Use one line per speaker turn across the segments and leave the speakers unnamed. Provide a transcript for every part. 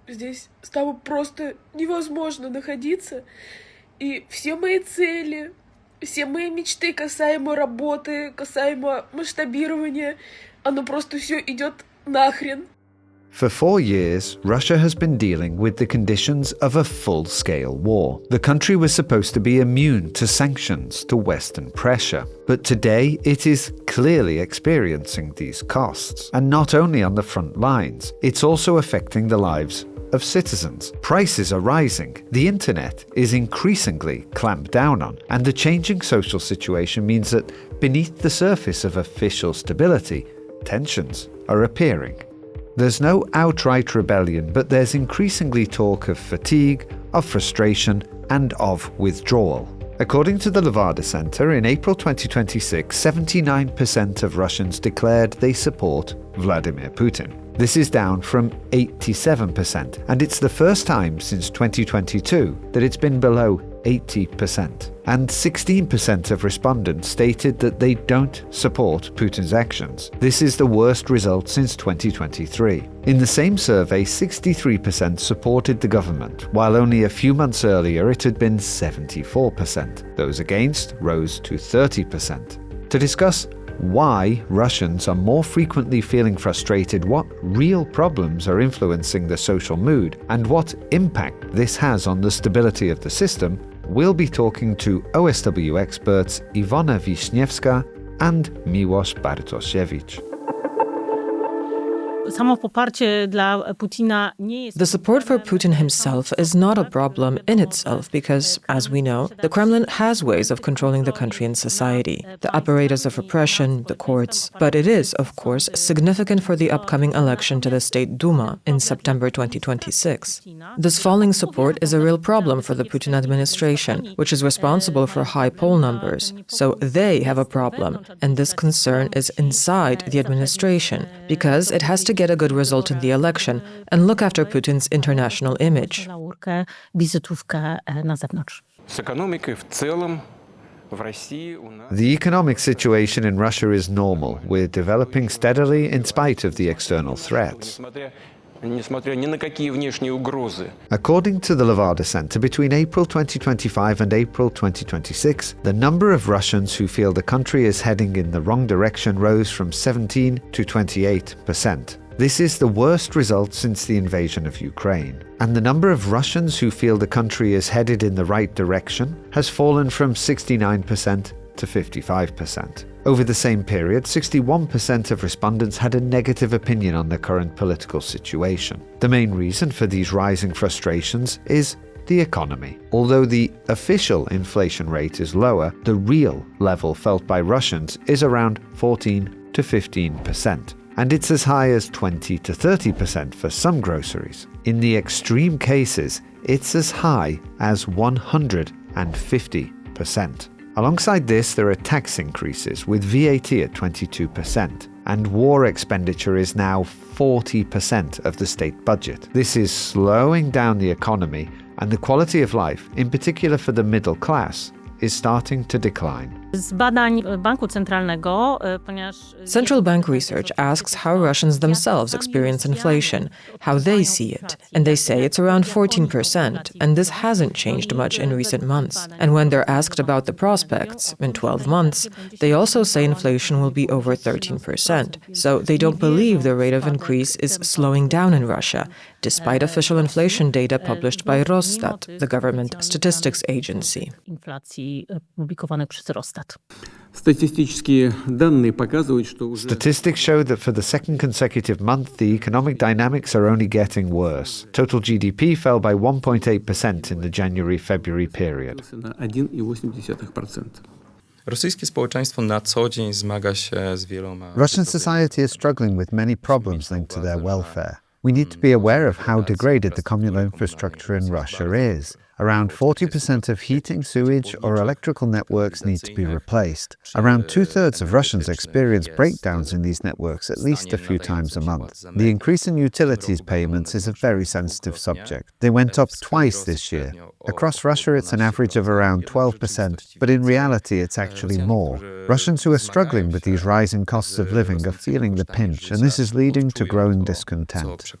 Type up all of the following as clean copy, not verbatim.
Здесь стало просто невозможно находиться. И все мои цели, все мои мечты касаемо работы, касаемо масштабирования, оно просто все идет нахрен.
For 4 years, Russia has been dealing with the conditions of a full-scale war. The country was supposed to be immune to sanctions, to Western pressure. But today, it is clearly experiencing these costs. And not only on the front lines, it's also affecting the lives of citizens. Prices are rising, the internet is increasingly clamped down on, and the changing social situation means that beneath the surface of official stability, tensions are appearing. There's no outright rebellion, but there's increasingly talk of fatigue, of frustration, and of withdrawal. According to the Levada Center, in April 2026, 79% of Russians declared they support Vladimir Putin. This is down from 87%, and it's the first time since 2022 that it's been below 80%. And 16% of respondents stated that they don't support Putin's actions. This is the worst result since 2023. In the same survey, 63% supported the government, while only a few months earlier it had been 74%. Those against rose to 30%. To discuss why Russians are more frequently feeling frustrated, what real problems are influencing the social mood, and what impact this has on the stability of the system, we'll be talking to OSW experts Iwona Wiśniewska and Miłosz Bartosiewicz.
The
support for Putin himself is not a problem in itself because, as we know, the Kremlin has ways of controlling the country and society, the apparatus of repression, the courts. But it is, of course, significant for the upcoming election to the State Duma in September 2026. This falling support is a real problem for the Putin administration, which is responsible for high poll numbers. So they have a problem, and this concern is inside the administration because it has to get a good result in the election and look after Putin's international image.
The economic situation in Russia is normal. We're developing steadily in spite of the external threats. According to the Levada Center, between April 2025 and April 2026, the number of Russians who feel the country is heading in the wrong direction rose from 17 to 28%. This is the worst result since the invasion of Ukraine. And the number of Russians who feel the country is headed in the right direction has fallen from 69% to 55%. Over the same period, 61% of respondents had a negative opinion on the current political situation. The main reason for these rising frustrations is the economy. Although the official inflation rate is lower, the real level felt by Russians is around 14 to 15%. And it's as high as 20 to 30% for some groceries. In the extreme cases, it's as high as 150%. Alongside this, there are tax increases, with VAT at 22%, and war expenditure is now 40% of the state budget. This is slowing down the economy, and the quality of life, in particular for the middle class, is starting to decline.
Central bank research asks how Russians themselves experience inflation, how they see it, and they say it's around 14%, and this hasn't changed much in recent months. And when they're asked about the prospects, in 12 months, they also say inflation will be over 13%. So they don't believe the rate of increase is slowing down in Russia, despite official inflation data published by Rosstat, the government statistics agency.
Statistics show that for the second consecutive month, the economic dynamics are only getting worse. Total GDP fell by 1.8% in the January-February period.
Russian society is struggling with many problems linked to their welfare. We need to be aware of how degraded the communal infrastructure in Russia is. Around 40% of heating, sewage, or electrical networks need to be replaced. Around 2/3 of Russians experience breakdowns in these networks at least a few times a month. The increase in utilities payments is a very sensitive subject. They went up twice this year. Across Russia, it's an average of around 12%, but in reality, it's actually more. Russians who are struggling with these rising costs of living are feeling the pinch, and this is leading to growing discontent.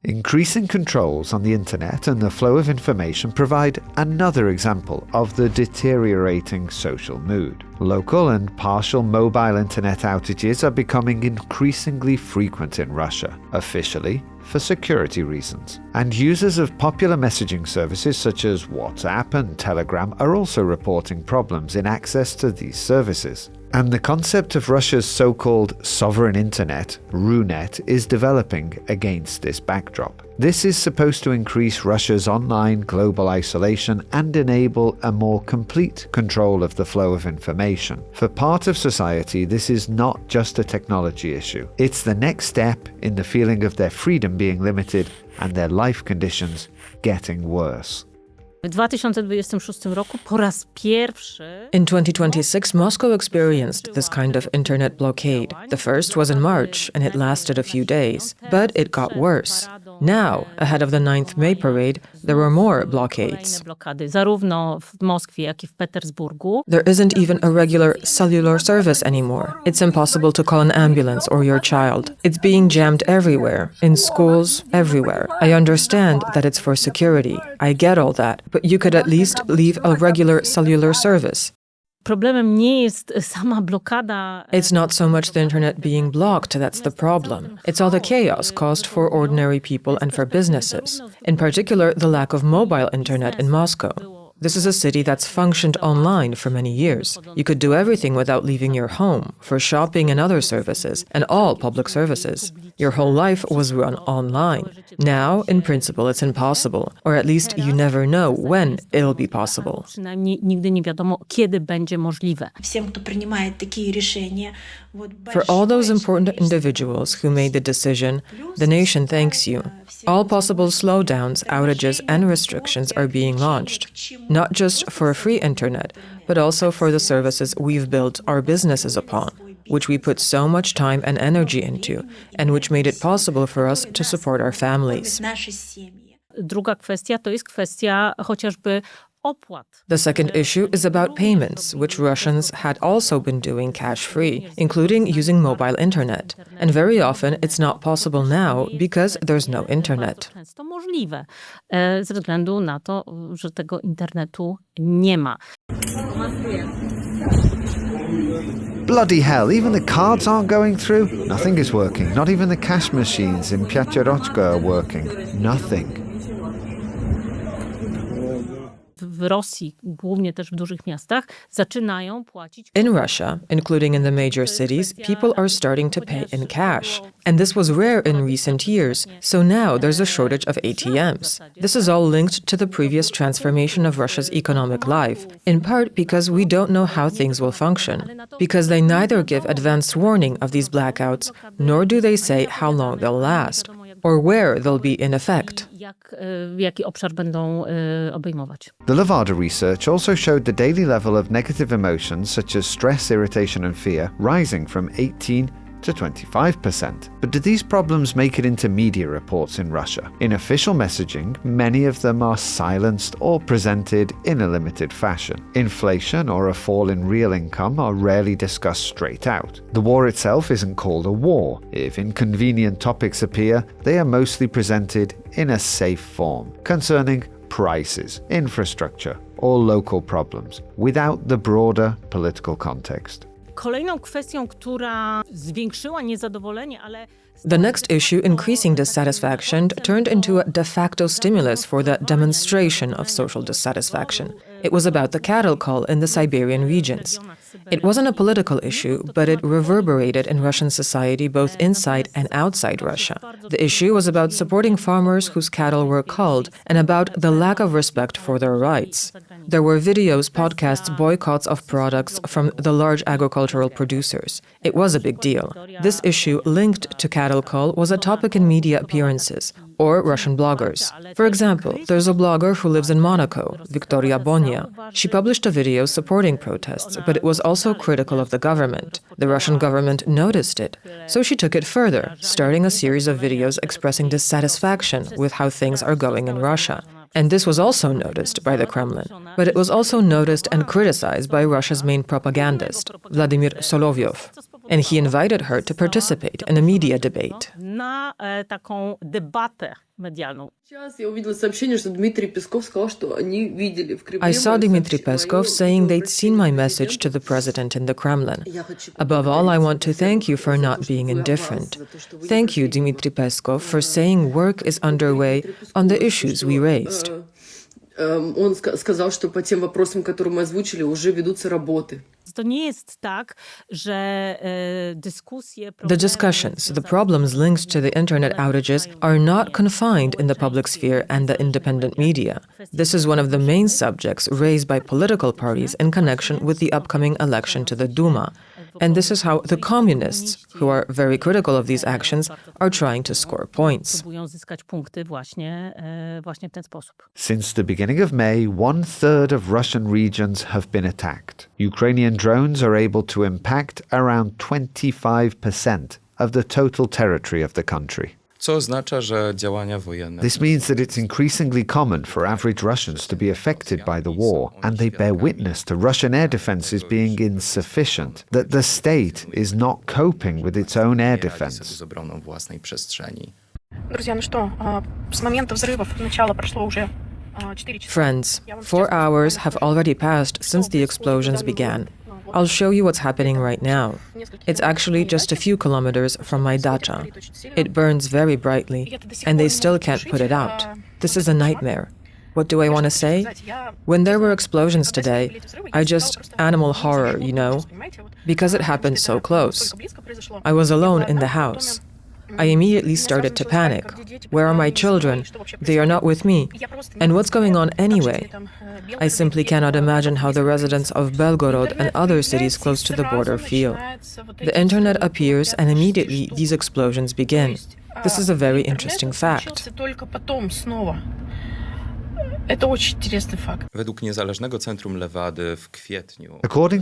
Increasing controls on the internet and the flow of information provide another example of the deteriorating social mood. Local and partial mobile internet outages are becoming increasingly frequent in Russia, officially for security reasons. And users of popular messaging services such as WhatsApp and Telegram are also reporting problems in access to these services. And the concept of Russia's so-called sovereign internet, RUNET, is developing against this backdrop. This is supposed to increase Russia's online global isolation and enable a more complete control of the flow of information. For part of society, this is not just a technology issue. It's the next step in the feeling of their freedom being limited and their life conditions getting worse.
W 2026 roku po raz pierwszy
In 2026, Moscow experienced this kind of internet blockade. The first was in March, and it lasted a few days. But it got worse. Now, ahead of the 9th May parade, there were more blockades.
blokady zarówno w Moskwie, jak i w Petersburgu.
There isn't even a regular cellular service anymore. It's impossible to call an ambulance or your child. It's being jammed everywhere, in schools, everywhere. I understand that it's for security. I get all that. But you could at least leave a regular cellular service.
Problemem nie jest sama blokada.
It's not so much the internet being blocked that's the problem. It's all the chaos caused for ordinary people and for businesses. In particular, the lack of mobile internet in Moscow. This is a city that's functioned online for many years. You could do everything without leaving your home, for shopping and other services, and all public services. Your whole life was run online. Now, in principle, it's impossible, or at least you never know when it'll be possible.
Przynajmniej nigdy nie wiadomo, kiedy będzie możliwe.
For all those important individuals who made the decision, the nation thanks you. All possible slowdowns, outages, and restrictions are being launched. Not just for a free internet, but also for the services we've built our businesses upon, which we put so much time and energy into, and which made it possible for us to support our families.
Druga kwestia to jest kwestia chociażby opłat.
The second issue is about payments, which Russians had also been doing cash-free, including using mobile internet. And very often it's not possible now because there's no internet.
Często możliwe, ze względu na to, że tego internetu nie ma.
Bloody hell, even the cards aren't going through? Nothing is working. Not even the cash machines in Pyaterochka are working. Nothing.
W Rosji, głównie też w dużych miastach, zaczynają płacić.
In Russia, including in the major cities, people are starting to pay in cash. And this was rare in recent years, so now there's a shortage of ATMs. This is all linked to the previous transformation of Russia's economic life, in part because we don't know how things will function, because they neither give advance warning of these blackouts, nor do they say how long they'll last, or where they'll be in effect.
Jaki obszar będą obejmować.
The Levada research also showed the daily level of negative emotions such as stress, irritation and fear rising from 18 to 25%. But do these problems make it into media reports in Russia? In official messaging, many of them are silenced or presented in a limited fashion. Inflation or a fall in real income are rarely discussed straight out. The war itself isn't called a war. If inconvenient topics appear, they are mostly presented in a safe form, concerning prices, infrastructure, or local problems, without the broader political context.
Kolejną kwestią, która zwiększyła niezadowolenie, ale
The next issue, increasing dissatisfaction, turned into a de facto stimulus for the demonstration of social dissatisfaction. It was about the cattle call in the Siberian regions. It wasn't a political issue, but it reverberated in Russian society both inside and outside Russia. The issue was about supporting farmers whose cattle were culled and about the lack of respect for their rights. There were videos, podcasts, boycotts of products from the large agricultural producers. It was a big deal. This issue linked to cattle cull was a topic in media appearances, or Russian bloggers. For example, there's a blogger who lives in Monaco, Victoria Bonia. She published a video supporting protests, but it was also critical of the government. The Russian government noticed it, so she took it further, starting a series of videos expressing dissatisfaction with how things are going in Russia. And this was also noticed by the Kremlin. But it was also noticed and criticized by Russia's main propagandist, Vladimir Solovyov. And he invited her to participate in a media debate. I saw Dmitry Peskov saying they'd seen my message to the president in the Kremlin. Above all, I want to thank you for not being indifferent. Thank you, Dmitry Peskov, for saying work is underway on the issues we raised.
Он сказал, что по тем вопросам, которые мы озвучили, уже ведутся работы.
The discussions, the problems linked to the internet outages are not confined in the public sphere and the independent media. This is one of the main subjects raised by political parties in connection with the upcoming election to the Duma. And this is how the communists, who are very critical of these actions, are trying to score points.
Since the beginning of May, 1/3 of Russian regions have been attacked. Ukrainian drones are able to impact around 25% of the total territory of the country. This means that it's increasingly common for average Russians to be affected by the war, and they bear witness to Russian air defenses being insufficient, that the state is not coping with its own air defense.
Friends, 4 hours have already passed since the explosions began. I'll show you what's happening right now. It's actually just a few kilometers from my dacha. It burns very brightly, and they still can't put it out. This is a nightmare. What do I want to say? When there were explosions today, I just animal horror, you know, because it happened so close. I was alone in the house. I immediately started to panic. Where are my children? They are not with me. And what's going on anyway? I simply cannot imagine how the residents of Belgorod and other cities close to the border feel. The internet appears and immediately these explosions begin. This is a very interesting fact.
According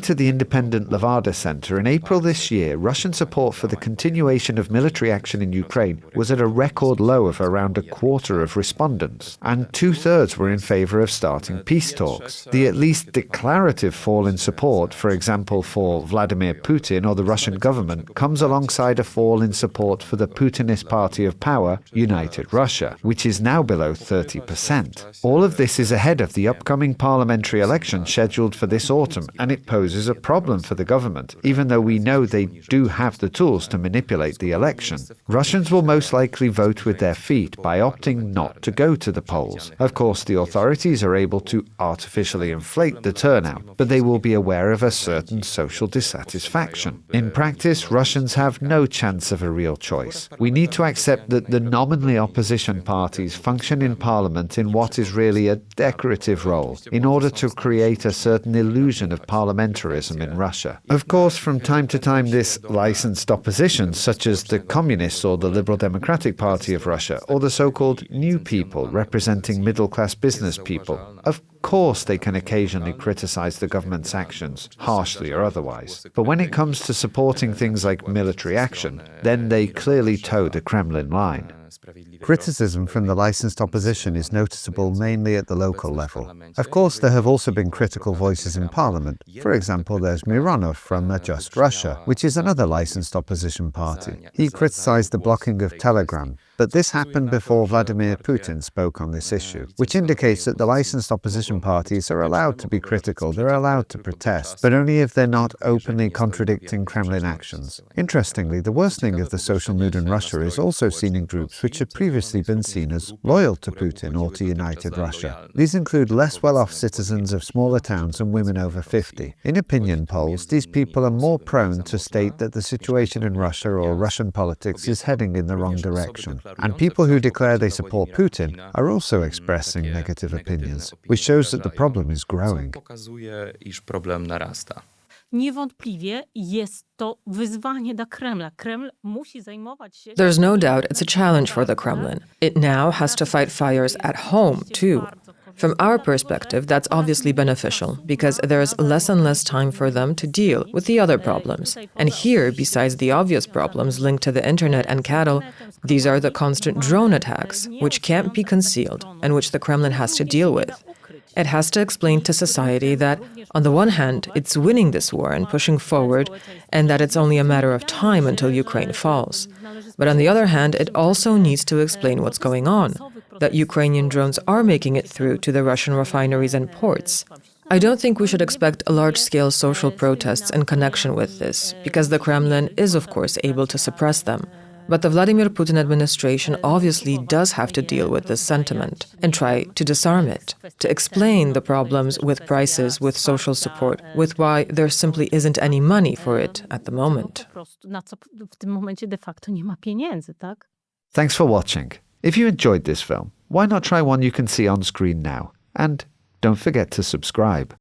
to the independent Levada Center, in April this year, Russian support for the continuation of military action in Ukraine was at a record low of around a quarter of respondents, and 2/3 were in favor of starting peace talks. The at least declarative fall in support, for example for Vladimir Putin or the Russian government, comes alongside a fall in support for the Putinist party of power, United Russia, which is now below 30%. All of this is ahead of the upcoming parliamentary election scheduled for this autumn, and it poses a problem for the government, even though we know they do have the tools to manipulate the election. Russians will most likely vote with their feet by opting not to go to the polls. Of course, the authorities are able to artificially inflate the turnout, but they will be aware of a certain social dissatisfaction. In practice, Russians have no chance of a real choice. We need to accept that the nominally opposition parties function in parliament in what is really a decorative role in order to create a certain illusion of parliamentarism in Russia. Of course, from time to time, this licensed opposition, such as the Communists or the Liberal Democratic Party of Russia, or the so-called New People representing middle-class business people, of course they can occasionally criticize the government's actions, harshly or otherwise. But when it comes to supporting things like military action, then they clearly toe the Kremlin line.
Criticism from the licensed opposition is noticeable mainly at the local level. Of course, there have also been critical voices in parliament. For example, there's Mironov from Just Russia, which is another licensed opposition party. He criticized the blocking of Telegram, but this happened before Vladimir Putin spoke on this issue, which indicates that the licensed opposition parties are allowed to be critical, they're allowed to protest, but only if they're not openly contradicting Kremlin actions. Interestingly, the worsening of the social mood in Russia is also seen in groups which had previously been seen as loyal to Putin or to United Russia. These include less well-off citizens of smaller towns and women over 50. In opinion polls, these people are more prone to state that the situation in Russia or Russian politics is heading in the wrong direction. And people who declare they support Putin are also expressing negative opinions, which shows that the problem is growing.
Niewątpliwie jest to wyzwanie dla Kremla. Kreml musi zajmować się...
There's no doubt it's a challenge for the Kremlin. It now has to fight fires at home, too. From our perspective, that's obviously beneficial, because there's less and less time for them to deal with the other problems. And here, besides the obvious problems linked to the internet and cattle, these are the constant drone attacks, which can't be concealed and which the Kremlin has to deal with. It has to explain to society that, on the one hand, it's winning this war and pushing forward, and that it's only a matter of time until Ukraine falls. But on the other hand, it also needs to explain what's going on, that Ukrainian drones are making it through to the Russian refineries and ports. I don't think we should expect large-scale social protests in connection with this, because the Kremlin is, of course, able to suppress them. But the Vladimir Putin administration obviously does have to deal with this sentiment and try to disarm it, to explain the problems with prices, with social support, with why there simply isn't any money for it at the moment.
Po prostu na co w tym momencie de facto nie ma pieniędzy, tak?
Thanks for watching. If you enjoyed this film, why not try one you can see on screen now? And don't forget to subscribe.